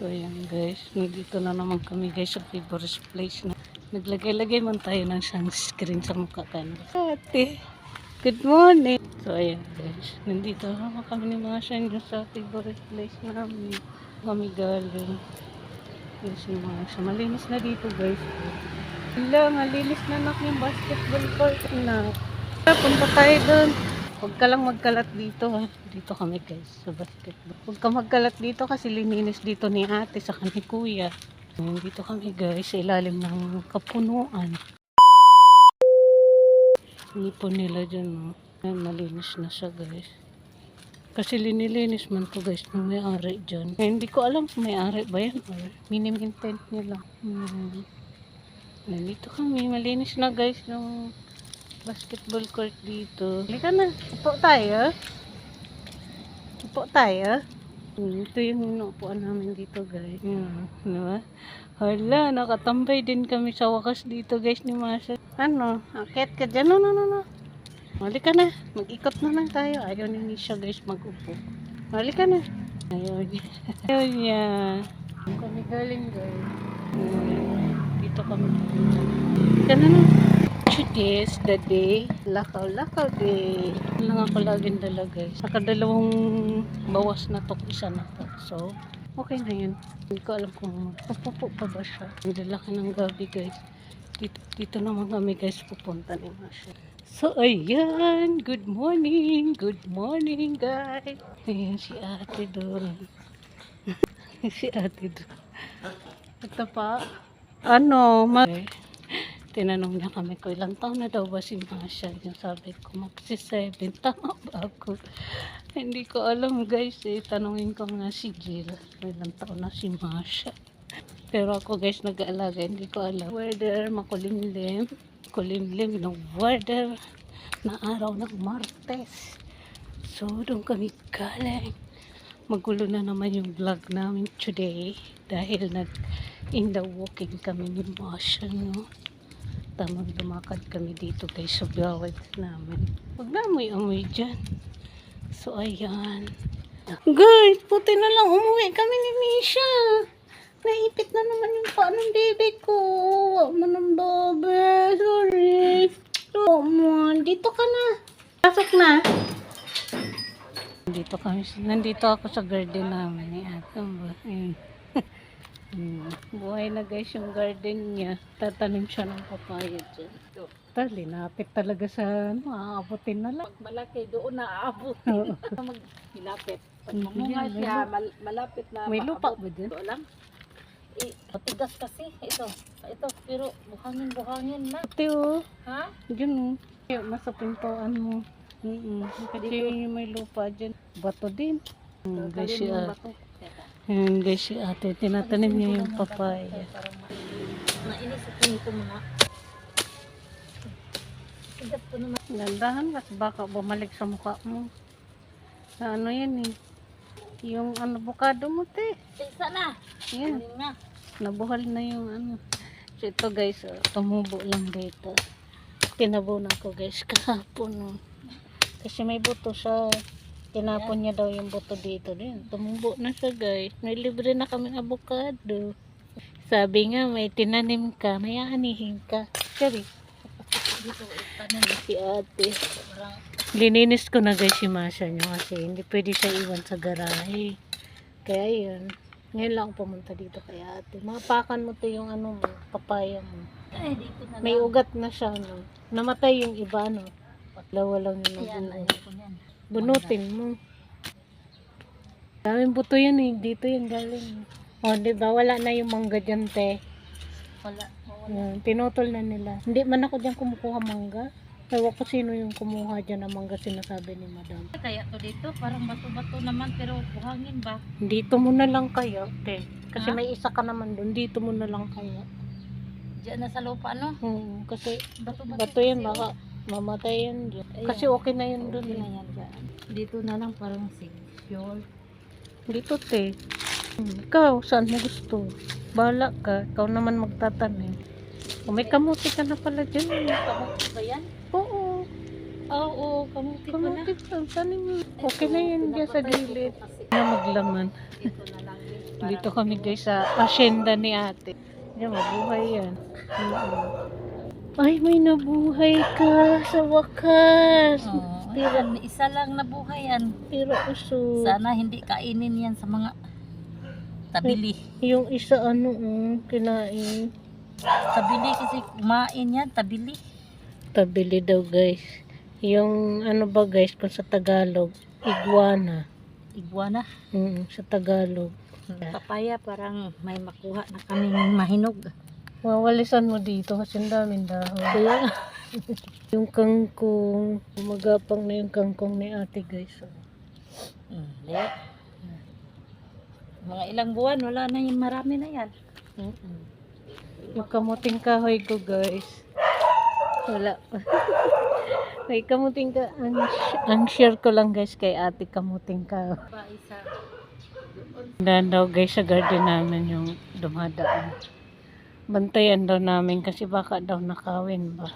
So ayan guys, nandito na naman kami guys sa favorite place na naglagay-lagay man tayo ng sunscreen sa mukha kan. Ate, good morning! So ayan guys, nandito na naman kami ni Masha sa favorite place namin. Kami galing. Yes, si Masha. Malinis na dito guys. Wala, malinis na nak yung basketball court na. Punta tayo doon. Huwag ka lang magkalat dito ha. Dito kami guys sa basketball. Huwag ka magkalat dito kasi lininis dito ni ate sa ni kuya. Dito kami guys sa ilalim ng kapunuan. Ipon nila dyan no. Ayan, malinis na siya guys. Kasi linilinis man to guys ng may-ari dyan. Hindi ko alam kung may-ari ba yan or mini-maintain nila. Nandito kami. Malinis na guys yung basketball court dito. Halika na. Upo tayo. Upo tayo. Ito yung inuupuan namin dito guys. Diba? Hala, nakatambay din kami sa wakas dito guys ni Masha. Ano? Akit ka dyan. No. Halika na. Mag-ikot na lang tayo. Ayaw ni Misha guys mag-upo. Halika na. Ayaw niya. Ayaw niya. Kami galing guys. Dito kami. Halika na. Today is the day. Lakaw day. Lang ako laging dala guys. Nakadalawang bawas na to. Isa na to. So, okay na yun. Hindi ko alam kung pupupo pa ba siya. Hindi laki ng gabi guys. Dito naman kami guys pupunta ni Masha. So, ayan. Good morning. Good morning guys. Ayan si ate doon. Si ate doon. Ito pa. Ano? Tinanong niya kami ko ilang taon na daw ba si Masha. Yung sabi ko magsi-7. Tama ba ako? Hindi ko alam guys eh. Tanongin ko nga si Jill. Ilang taon na si Masha. Pero ako guys nag-aalaga. Hindi ko alam. Weather makulimlim. Kulimlim ng weather na araw ng Martes. So doon kami galing. Magulo na naman yung vlog namin today. Dahil nag-inda walking kami ni Masha no. Tamang lumakad kami dito guys sa bawat namin. Huwag na amoy-amoy dyan. So ayan. Guys, puti na lang umuwi kami ni Misha. Naipit na naman yung paa ng bebe ko. Huwag mo ng babe. Sorry. Oh man, dito ka na. Pasok na. Nandito ako sa garden namin. Ayun. Buhay na guys yung garden niya. Tatanim siya ng papaya dyan. Linapit talaga sa aabutin na lang. Pag malaki doon na aabot. Hilapit. Pag mamunga siya, malapit na May lupa maabot. ba dyan? Ito lang. Patigas kasi. Ito, pero buhangin na. Ate oh. Ha? Dyan oh. Nasa pintuan mo. Kasi may lupa dyan. Bato din. Guys si ate. Guys si ate. Tinatanim niya yung papaya. Nainis ito nito mga. Tigas ko naman. Gandahan kasi baka bumalik sa mukha mo. Sa ano yan eh. Yung avocado mo te. Pilsa na. Yan. Na. Nabuhal na yung ano. So ito guys, tumubo lang dito. Tinabunan ko guys kahapon. Oh. Kasi may buto siya. Tinapon niya daw yung buto dito din. Tumubo na siya guys. May libre na kaming avocado. Sabi nga may tinanim ka, may aanihin ka. Sabi. Dito tanan Si ate. Lininis ko na guys si Masha nyo kasi hindi pwede siya iwan sa garahe. Kaya yun. Ngayon lang ako pumunta dito kay ate. Mapakan mo to yung ano mo, papaya mo. Ay, dito na May lang. ugat na siya no. Namatay yung iba no. Dalawa lang yung Ayan, nabuo. ayun ko yan. Bunutin mo. Daming buto yan eh. Dito yan galing. O diba wala na yung mangga dyan te. Wala. Pinutol na nila. Hindi man ako dyan kumukuha mangga. Ewan ko sino yung kumuha dyan ng mangga sinasabi ni madam. Kaya to dito, parang bato-bato naman pero buhangin ba? Dito mo na lang kaya te. Kasi Ha? may isa ka naman doon. Dito mo na lang kaya. Diyan na sa lupa no? Kasi Bato-bato bato yan kasi, baka mamatay yan dyan. Ayan. Kasi okay na yun doon. Okay na yan dyan. Dito na lang parang secure. Dito te. Ikaw, saan mo gusto? Bahala ka. Ikaw naman magtatanim. O may kamuti ka na pala dyan. Kamuti ba yan? Oo. Oo, kamuti pa na. Kamuti pa. Tanim mo. Okay na yun dyan sa gilid. Na maglaman. Dito na lang din. Dito kami guys sa asyenda ni ate. Yan, mabuhay yan. Ay, may nabuhay ka sa wakas. Oh, Pero, ayan, isa lang nabuhay yan. pero uso. Sana hindi kainin yan sa mga tabili. Yung isa kinain. Tabili kasi kumain yan, tabili. Tabili daw guys. Yung ano ba guys, kung sa Tagalog, iguana. Iguana. Sa Tagalog. Papaya parang may makuha na kaming mahinog. Wawalisan mo dito kasi ang daming dahon. Kaya yung kangkong, gumagapang na yung kangkong ni ate guys. Hindi. Mga ilang buwan, wala na yung marami na yan. Yung kamuting kahoy ko guys. Wala pa. May kamuting ka. Ang share ko lang guys kay ate kamuting kahoy. Pa isa. Dahan daw guys sa garden namin yung dumadaan. Bantayan daw namin kasi baka daw nakawin ba.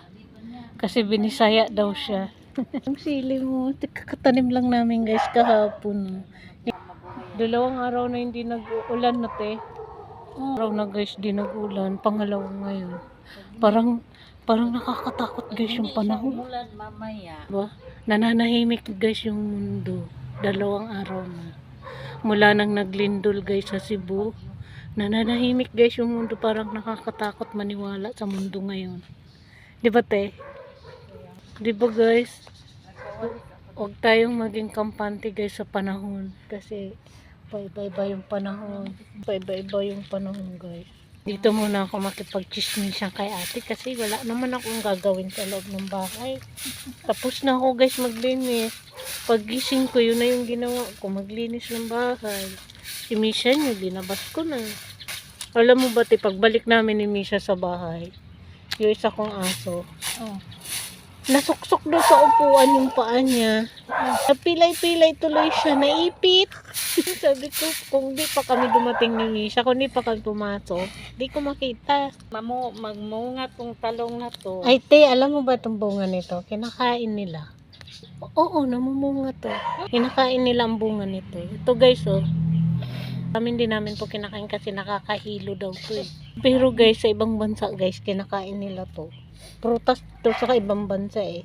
Kasi binisaya daw siya. Ang sili mo, kakatanim lang namin guys kahapon. 2 araw na hindi nag-uulan na te. Araw na guys di nag-ulan, pangalawa ngayon. Parang nakakatakot guys yung panahon. Umulan mamaya. Ba? Nananahimik guys yung mundo. 2 araw na. Mula nang naglindol guys sa Cebu, nananahimik guys yung mundo, parang nakakatakot maniwala sa mundo ngayon. Di ba te? Di ba guys? Huwag tayong maging kampante guys sa panahon kasi paiba-iba yung panahon. Paiba-iba yung panahon guys. Dito muna ako makipag-chismisan kay ate kasi wala naman akong gagawin sa loob ng bahay. Tapos na ako guys maglinis. Paggising ko, yun na yung ginawa ko, maglinis ng bahay. Si Misha niya, dinabas ko na. Alam mo ba, pagbalik namin ni Misha sa bahay, yung isa kong aso, nasuksok daw sa upuan yung paa niya. Napilay-pilay tuloy siya, naipit. Sabi ko, kung di pa kami dumating ni Misha, kung di pa kami pumasok, di ko makita. Magmunga tong talong na to. Ay te, alam mo ba itong bunga nito? Kinakain nila. Oo, namumunga to. Kinakain nila ang bunga nito. Ito guys, Amin din namin po kinakain kasi nakakahilo daw to eh. Pero guys, sa ibang bansa guys, kinakain nila to. Prutas to sa ibang bansa eh.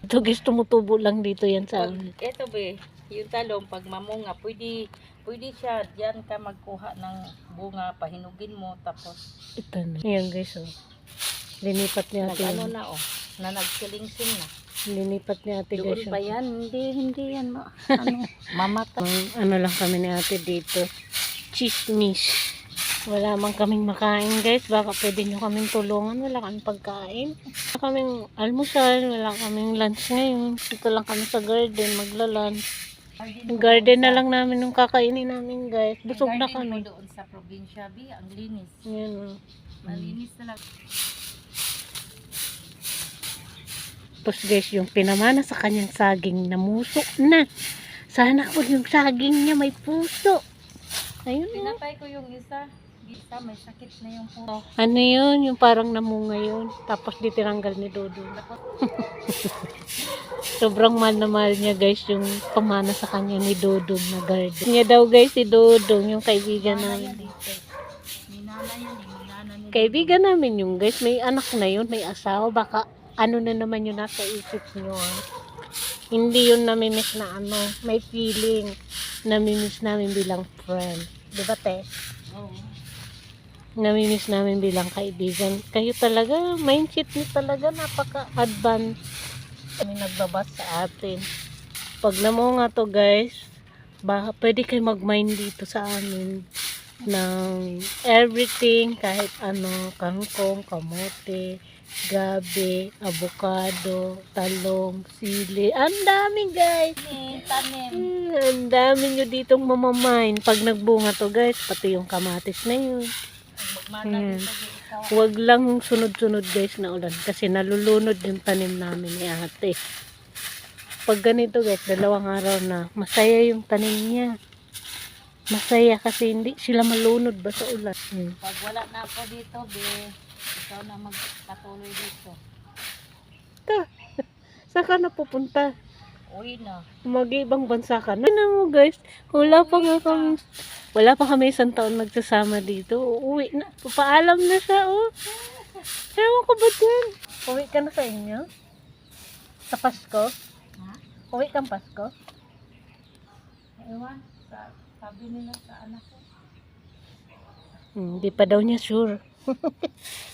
Ito guys, tumutubo lang dito yan sa amin. Ito be, yung talong pag mamunga, pwede siya, diyan ka magkuha ng bunga, pahinugin mo, tapos Ito na. Yan guys, linipat niya ate. nag-ano na na nagsiling-sing na. Linipat niya ate guys. Doon pa yan, hindi yan mamata. Ano lang kami ni ate dito. Chismis. Wala man kaming makain guys. Baka pwede nyo kaming tulungan. Wala kaming pagkain. Wala kaming almusal. Wala kaming lunch ngayon. Dito lang kami sa garden. Magla-lunch. Garden na lang namin nung kakainin namin guys. Busog na kami. Doon sa probinsya, ang linis. Yan. Malinis na lang. Tapos guys, yung pinamana sa kanyang saging namuso na. Sana ko yung saging niya may puso. Ayun o. Pinatay ko yung isa. May sakit na yung puso. Ano yun? Yung parang namunga yun. Tapos di tinanggal ni Dodo. Sobrang mahal na mahal niya guys yung pamana sa kanya ni Dodong na garden. Niya daw guys si Dodong, yung kaibigan namin dito. Kaibigan namin yung guys. May anak na yun, may asawa. Baka ano na naman yung nasa isip nyo. Hindi yun namimiss na ano. May feeling. Namimiss namin bilang friend. Diba te? Oo. Namimiss namin bilang kaibigan. Kayo talaga, mindset niyo talaga napaka-advance. Kami nagbabas sa atin. Pag namunga to guys, baka pwede kayo mag-mine dito sa amin ng everything, kahit ano, kangkong, kamote, gabi, avocado, talong, sili. Ang dami guys. Tanim. Ang dami nyo ditong mamamain. Pag nagbunga to guys, pati yung kamatis na yun. Ayan. Huwag lang sunod-sunod guys na ulan kasi nalulunod yung tanim namin ni ate. Pag ganito guys, 2 araw na, masaya yung tanim niya. Masaya kasi hindi sila malunod ba sa ulan. Pag wala na ako dito, ikaw na magpatuloy dito. Saan ka na pupunta? Uwi na. Mag-ibang bansa ka na. Ano mo guys, wala pa kami isang taon nagsasama dito. Uuwi na. Papaalam na siya, oh. Ewan ko ba dyan? Uwi ka na sa inyo? Sa Pasko? Ha? Uwi kang Pasko? Ewan, sabi nila sa anak ko. Hindi pa daw niya sure.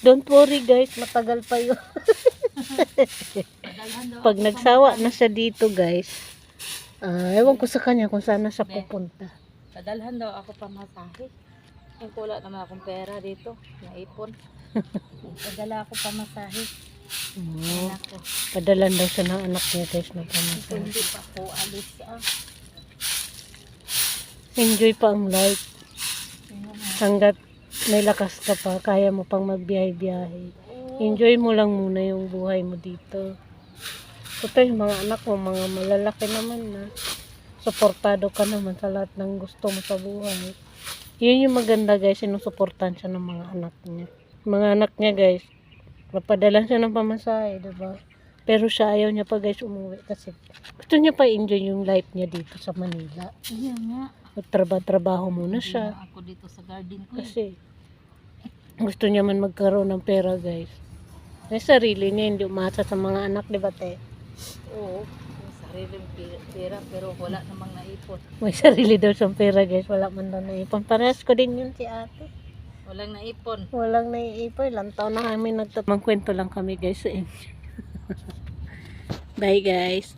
Don't worry guys, matagal pa yun. Padalhan daw Pag ako nagsawa na siya dito guys, ewan ko sa kanya kung saan na siya pupunta. Padalhan daw ako pamasahe. Yung wala naman akong pera dito. Naipon. Padala ako pamasahe. Oo. Anak ko. Padalan daw siya ng anak niya guys na Ito pamasa. hindi pa ako alis. Enjoy pa ang life. Tingnan mo. Hanggat may lakas ka pa, kaya mo pang magbiyahe-biyahe. Enjoy mo lang muna yung buhay mo dito. Ito yung mga anak mo, mga malalaki naman na. Suportado ka naman sa lahat ng gusto mo sa buhay. Yun yung maganda guys, sinusuportan siya ng mga anak niya. Mga anak niya guys, mapadalan siya ng pamasahe, diba? Pero siya ayaw niya pa guys umuwi kasi gusto niya pa enjoy yung life niya dito sa Manila. Ayan nga. Magtrabaho muna Hindi siya. na ako dito sa garden ko. Kasi gusto niya man magkaroon ng pera guys. May sarili niya, hindi umasa sa mga anak, di ba te? Oo. May sariling pera pero wala namang naipon. May sarili daw siyang pera guys, wala man daw naipon. Parehas ko din yun si ate. Walang naipon. Walang naiipon, ilang taon na kami nagtatamang kwento lang kami guys sa inyo. Bye guys.